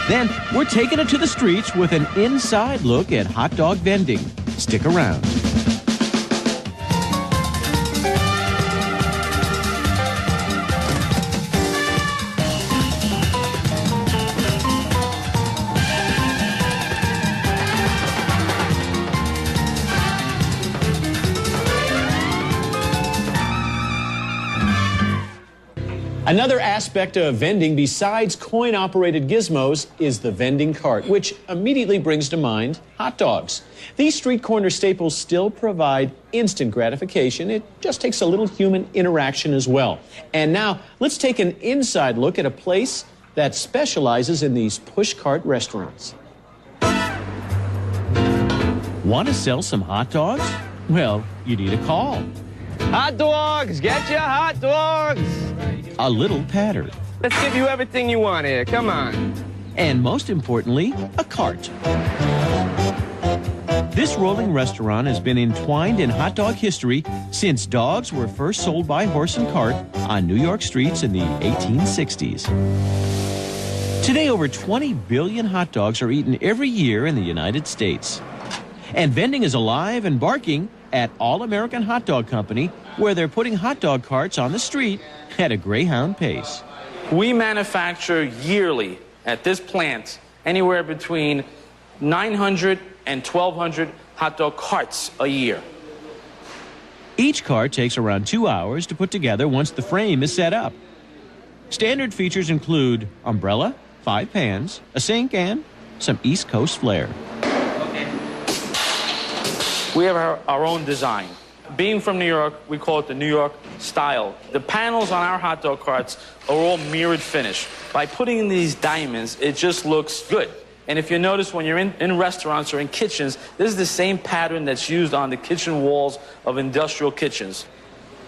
Then we're taking it to the streets with an inside look at hot dog vending. Stick around. Another aspect of vending besides coin-operated gizmos is the vending cart, which immediately brings to mind hot dogs. These street corner staples still provide instant gratification. It just takes a little human interaction as well. And now let's take an inside look at a place that specializes in these push cart restaurants. Want to sell some hot dogs? Well, you need a call. Hot dogs! Get your hot dogs! A little patter. Let's give you everything you want here. Come on. And most importantly, a cart. This rolling restaurant has been entwined in hot dog history since dogs were first sold by horse and cart on New York streets in the 1860s. Today, over 20 billion hot dogs are eaten every year in the United States. And vending is alive and barking at All American Hot Dog Company, where they're putting hot dog carts on the street at a greyhound pace. We manufacture yearly at this plant anywhere between 900 and 1,200 hot dog carts a year. Each cart takes around 2 hours to put together once the frame is set up. Standard features include umbrella, 5 pans, a sink, and some East Coast flair. We have our own design. Being from New York, we call it the New York style. The panels on our hot dog carts are all mirrored finish. By putting in these diamonds, it just looks good. And if you notice, when you're in restaurants or in kitchens, this is the same pattern that's used on the kitchen walls of industrial kitchens.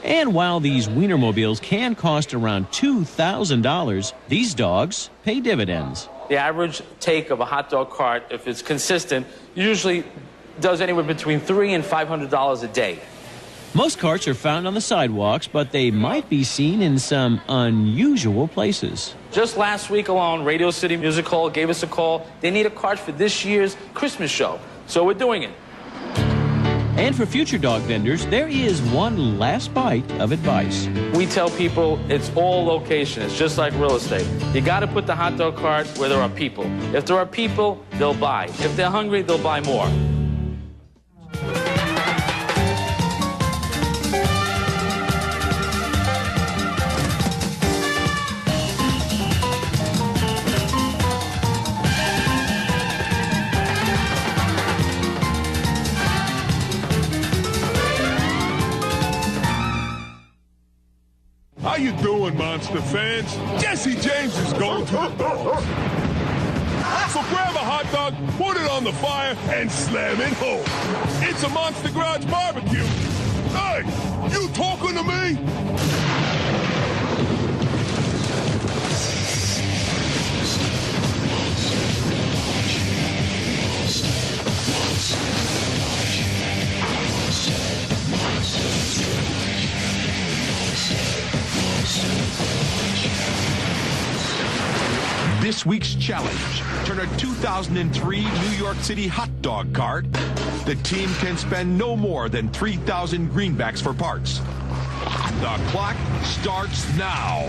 And while these Wienermobiles can cost around $2,000, these dogs pay dividends. The average take of a hot dog cart, if it's consistent, usually does anywhere between $300 and $500 a day. Most carts are found on the sidewalks, but they might be seen in some unusual places. Just last week alone, Radio City Music Hall gave us a call. They need a cart for this year's Christmas show, so we're doing it. And for future dog vendors, there is one last bite of advice. We tell people it's all location. It's just like real estate. You got to put the hot dog cart where there are people. If there are people, they'll buy. If they're hungry, they'll buy more. How you doing, Monster fans? Jesse James is going to the doors. So grab a hot dog, put it on the fire, and slam it home. It's a Monster Garage barbecue. Hey, you talking to me? This week's challenge, turn a 2003 New York City hot dog cart. The team can spend no more than 3,000 greenbacks for parts. The clock starts now.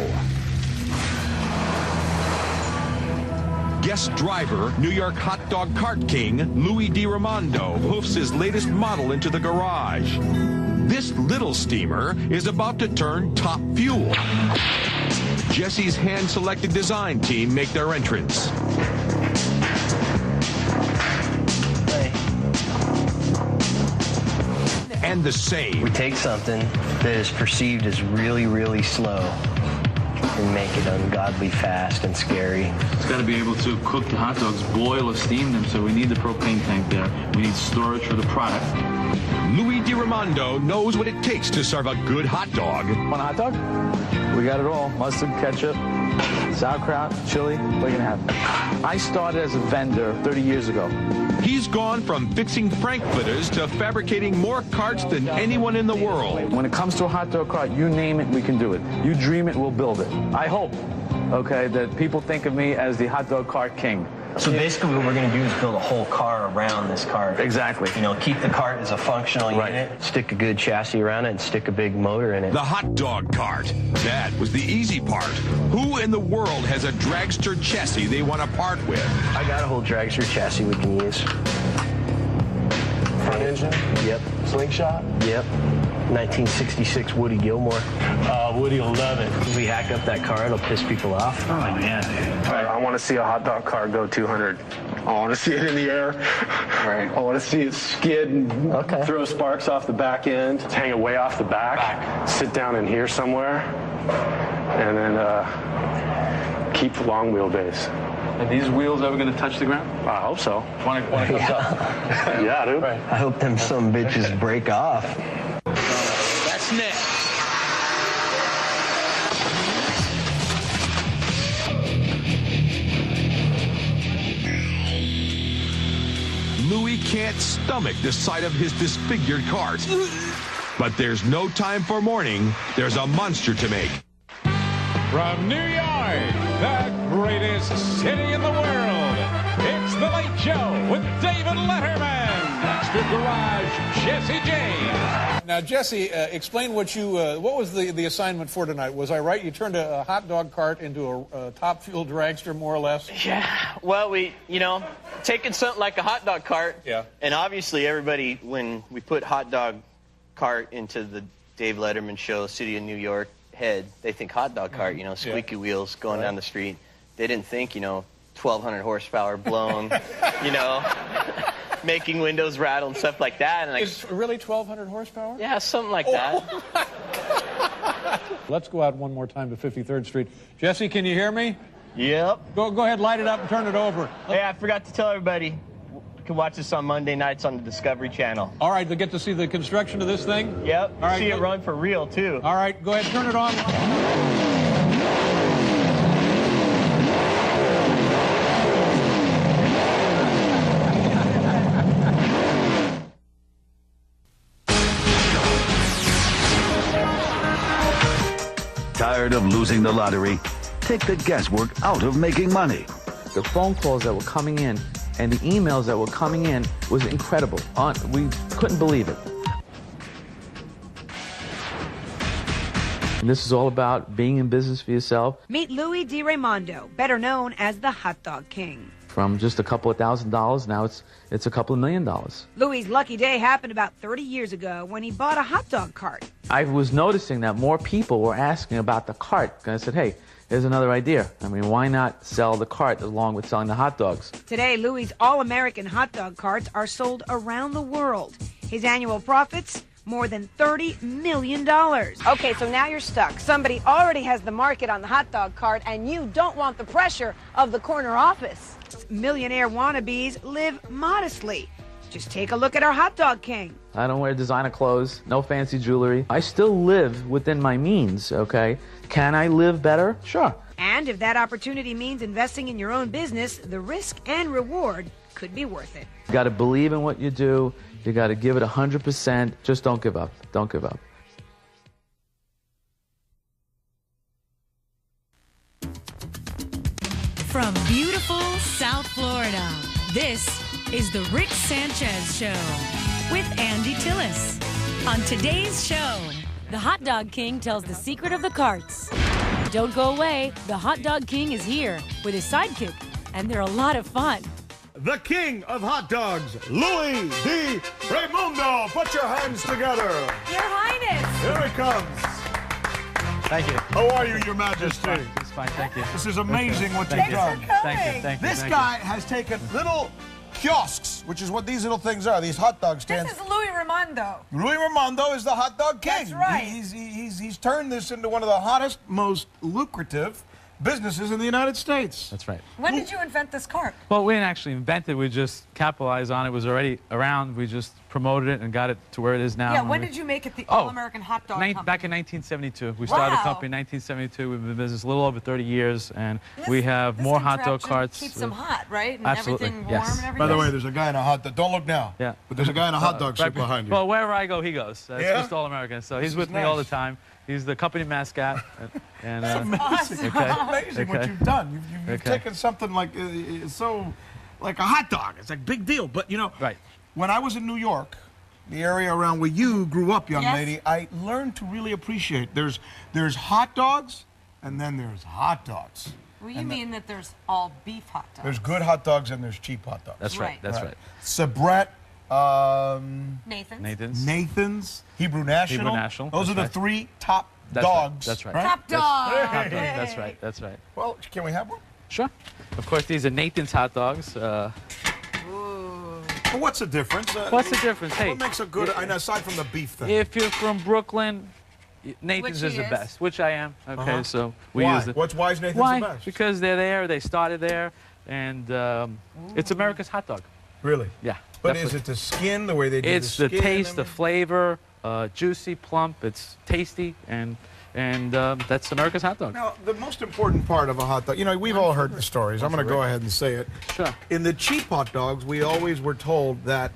Guest driver, New York hot dog cart king, Louie DiRaimondo, hoofs his latest model into the garage. This little steamer is about to turn top fuel. Jesse's hand-selected design team make their entrance. Hey. And the same. We take something that is perceived as really, really slow and make it ungodly fast and scary. It's got to be able to cook the hot dogs, boil or steam them, so we need the propane tank there. We need storage for the product. Louie DiRaimondo knows what it takes to serve a good hot dog. Want a hot dog? We got it all. Mustard, ketchup, sauerkraut, chili. What are you gonna have? I started as a vendor 30 years ago. He's gone from fixing frankfurters to fabricating more carts than anyone in the world. When it comes to a hot dog cart, you name it, we can do it. You dream it, we'll build it. I hope. okay, that people think of me as the hot dog cart king. So basically what we're going to do is build a whole car around this cart. Exactly. You know, keep the cart as a functional unit, stick a good chassis around it, and stick a big motor in it. The hot dog cart. That was the easy part. Who in the world has a dragster chassis they want to part with? I got a whole dragster chassis we can use. Front engine? Yep. Slingshot? Yep. 1966 Woody Gilmore. Woody will love it. If we hack up that car, it'll piss people off. Oh, man. I want to see a hot dog car go 200. I want to see it in the air. Right. I want to see it skid and throw sparks off the back end, hang it way off the back, sit down in here somewhere, and then keep the long wheelbase. Are these wheels ever going to touch the ground? I hope so. When it comes up? Yeah, dude. Right. I hope them some bitches break off. That's next. Louie can't stomach the sight of his disfigured cart. But there's no time for mourning. There's a monster to make. From New York, the greatest city in the world, it's The Late Show with David Letterman. Extra Garage, Jesse James. Now, Jesse, explain what was the assignment for tonight? Was I right? You turned a hot dog cart into a top fuel dragster, more or less? Yeah. Well, taking something like a hot dog cart. Yeah. And obviously, everybody, when we put hot dog cart into the Dave Letterman show, City of New York head, they think hot dog cart, squeaky wheels going down the street. They didn't think, 1,200 horsepower blown, making windows rattle and stuff like that. And It's really 1,200 horsepower? Yeah, something like that. Let's go out one more time to 53rd Street. Jesse, can you hear me? Yep. Go ahead, light it up and turn it over. Hey, I forgot to tell everybody, you can watch this on Monday nights on the Discovery Channel. All right, they get to see the construction of this thing? Yep. All right, see it run for real, too. All right, go ahead, turn it on. Tired of losing the lottery? Take the guesswork out of making money. The phone calls that were coming in and the emails that were coming in was incredible. We couldn't believe it. And this is all about being in business for yourself. Meet Louie DiRaimondo, better known as the Hot Dog King. From just a couple of $1,000s, now it's a couple of $1 million. Louie's lucky day happened about 30 years ago when he bought a hot dog cart. I was noticing that more people were asking about the cart. And I said, hey, here's another idea. I mean, why not sell the cart along with selling the hot dogs? Today, Louie's all-American hot dog carts are sold around the world. His annual profits, more than $30 million. Okay, so now you're stuck. Somebody already has the market on the hot dog cart, and you don't want the pressure of the corner office. Millionaire wannabes live modestly. Just take a look at our hot dog king. I don't wear designer clothes, no fancy jewelry. I still live within my means, okay? Can I live better? Sure. And if that opportunity means investing in your own business, the risk and reward could be worth it. You got to believe in what you do. You got to give it 100%. Just don't give up. Don't give up. From beautiful South Florida, this is the Rick Sanchez Show with Andy Tillis. On today's show, the Hot Dog King tells the secret of the carts. Don't go away. The Hot Dog King is here with his sidekick, and they're a lot of fun. The king of hot dogs, Louie DiRaimondo. Put your hands together. Your Highness. Here he comes. Thank you. How are you, Your Majesty? It's fine, thank you. This is amazing what you've Thank you. done. Thank you. This guy has taken little kiosks, which is what these little things are, these hot dog stands. This is Louie DiRaimondo. Louie DiRaimondo is the hot dog king. That's right. He's turned this into one of the hottest, most lucrative businesses in the United States. That's right. When did you invent this cart? Well, we didn't actually invent it. We just capitalized on it. It was already around. We just promoted it and got it to where it is now. Yeah, when did you make it the All-American Hot Dog Company? Back in 1972. We started the company in 1972. We've been in business a little over 30 years, and we have more hot dog carts. Keeps them hot, right? And absolutely. everything warm and everything? By the way, there's a guy in a hot dog. Don't look now. Yeah. But there's a guy in a hot dog suit behind you. Well, wherever I go, he goes. It's Yeah? just All-American. So he's This with is me all the nice. time. He's the company mascot. And, Amazing. okay. Amazing what you've done. You've taken something like like a hot dog. It's like a big deal. But you know, when I was in New York, the area around where you grew up, young lady, I learned to really appreciate. There's hot dogs, and then there's hot dogs. Well, you mean that there's all beef hot dogs. There's good hot dogs and there's cheap hot dogs. That's right. That's right. Sabrett. Nathan's. Hebrew National. Those are the three top dogs. That's right. Top dog. That's right. That's right. Well, can we have one? Sure. Of course, these are Nathan's hot dogs. Well, what's the difference? What's the difference? Hey, what makes a good? Aside from the beef thing. If you're from Brooklyn, Nathan's is the best, which I am. Okay, so we use it. Why is Nathan's the best? Because they're there. They started there, and it's America's hot dog. Really? Yeah. But definitely. is it the skin, the way they do It's the skin? the taste, the flavor, juicy, plump. It's tasty, and that's America's hot dog. Now, the most important part of a hot dog, you know, we've all heard the stories. I'm going to go ahead and say it. Sure. In the cheap hot dogs, we always were told that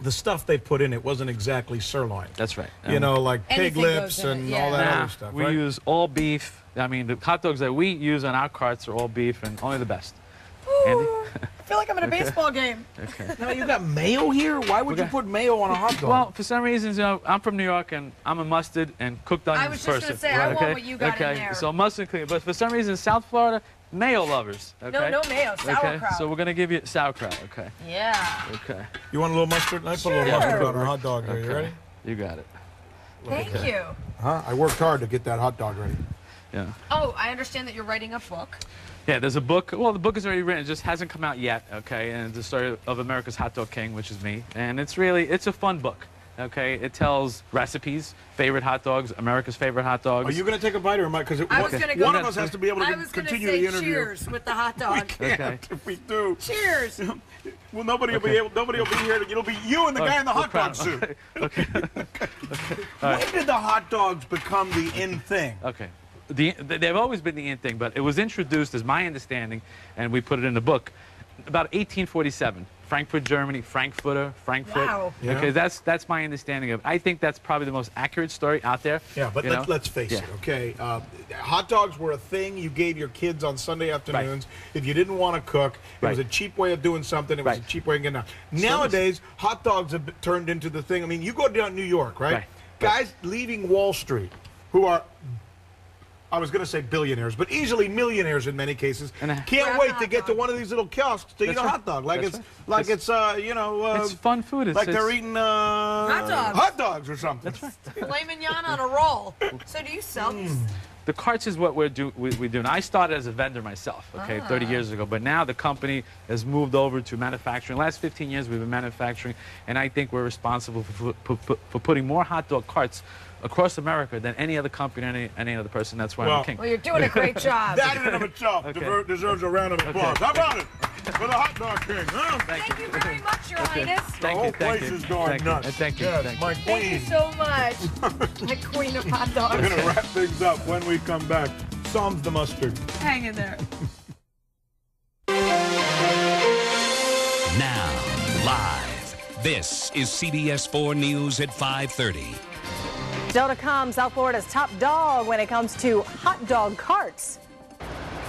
the stuff they put in it wasn't exactly sirloin. That's right. You know, like pig lips and all that other stuff, we use all beef. I mean, the hot dogs that we use on our carts are all beef and only the best. Andy? I feel like I'm at a baseball game. Okay. Now, you got mayo here? Why would you put mayo on a hot dog? Well, for some reasons, you know, I'm from New York, and I'm a mustard and cooked onions I was just person. going to say, I want what you got in there. So mustard cooking. But for some reason, South Florida, mayo lovers. Okay? No mayo, sauerkraut. Okay, so we're going to give you sauerkraut, okay? Yeah. Okay. You want a little mustard? I put a little mustard on our hot dog here. You ready? You got it. Thank you. Huh? I worked hard to get that hot dog ready. Yeah. Oh, I understand that you're writing a book. Yeah, there's a book. Well, the book is already written. It just hasn't come out yet, okay? And it's the story of America's Hot Dog King, which is me. And it's a fun book, okay? It tells recipes, favorite hot dogs, America's favorite hot dogs. Are you going to take a bite or am I? Because one of us has to be able to continue the interview. Cheers with the hot dog. We can't if we do. Cheers. Well, nobody will be able. Nobody will be here. It'll be you and the guy in the hot dog suit. Okay. When did the hot dogs become the in thing? Okay. They've always been the in thing, but it was introduced, as my understanding, and we put it in the book, about 1847. Frankfurt, Germany, Frankfurt. Wow. Okay, that's my understanding of it. I think that's probably the most accurate story out there. Yeah, but let's face it, okay? Hot dogs were a thing you gave your kids on Sunday afternoons. If you didn't want to cook, it was a cheap way of doing something. It was a cheap way of getting out. Nowadays, hot dogs have turned into the thing. I mean, you go down New York, right? Guys leaving Wall Street who are, I was going to say billionaires, but easily millionaires in many cases, can't wait to get to one of these little kiosks to eat a hot dog. Like it's you know, it's fun food. Like they're eating hot dogs or something. That's right. Filet mignon on a roll. So do you sell these? The carts is what we do. And I started as a vendor myself, okay, 30 years ago. But now the company has moved over to manufacturing. The last 15 years we've been manufacturing, and I think we're responsible for putting more hot dog carts across America than any other company, any other person. That's why I'm king. Well, you're doing a great job. That in and of itself deserves a round of applause. How about it for the hot dog king? Huh? Thank you very much, Your Highness. The whole place is going nuts. Thank you. Yes, my queen. Thank you so much. The queen of hot dogs. We're going to wrap things up when we come back. Psalms the mustard. Hang in there. Now, live. This is CBS 4 News at 5:30. Still to come, South Florida's top dog when it comes to hot dog carts.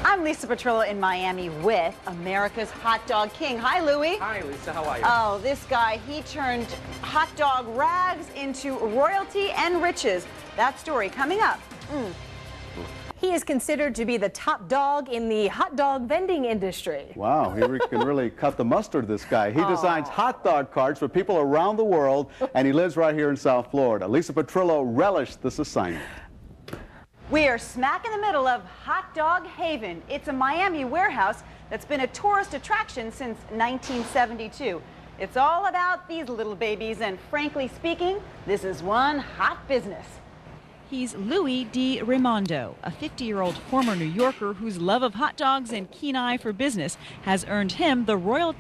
I'm Lisa Petrillo in Miami with America's Hot Dog King. Hi, Louie. Hi, Lisa. How are you? Oh, this guy, he turned hot dog rags into royalty and riches. That story coming up. He is considered to be the top dog in the hot dog vending industry. Wow, he can really cut the mustard, this guy. He designs hot dog carts for people around the world, and he lives right here in South Florida. Lisa Petrillo relished this assignment. We are smack in the middle of Hot Dog Haven. It's a Miami warehouse that's been a tourist attraction since 1972. It's all about these little babies, and frankly speaking, this is one hot business. He's Louie DiRaimondo, a 50-year-old former New Yorker whose love of hot dogs and keen eye for business has earned him the royalty